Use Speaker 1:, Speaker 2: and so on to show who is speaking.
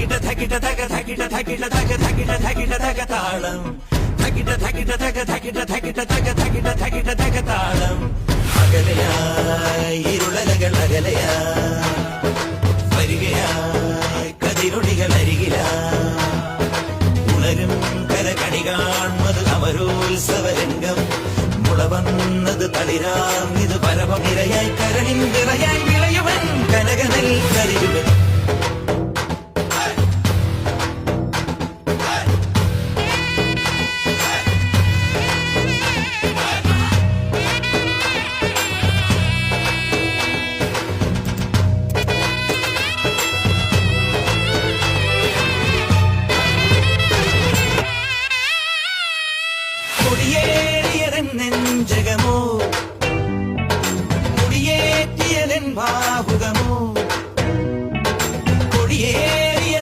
Speaker 1: തകിട തകിട തക തകിട തകിട തക തകിട തകിട തക താളം തകിട തകിട തക തകിട തകിട തക തകിട തകിട തക താളം അകലയായി ഇരുളലകൾ അകലയായി വരികയായി കതിരൊളികൾ അരികിലായി ഉണരും കരകണി കാൺമത് അമരോത്സവരംഗം മുളവന്നത് തളിരാർന്നിത് പരമനിരയായി കരണിൻ വിറയായി വിളയുവൻ കനകനൽ കരിയുവൻ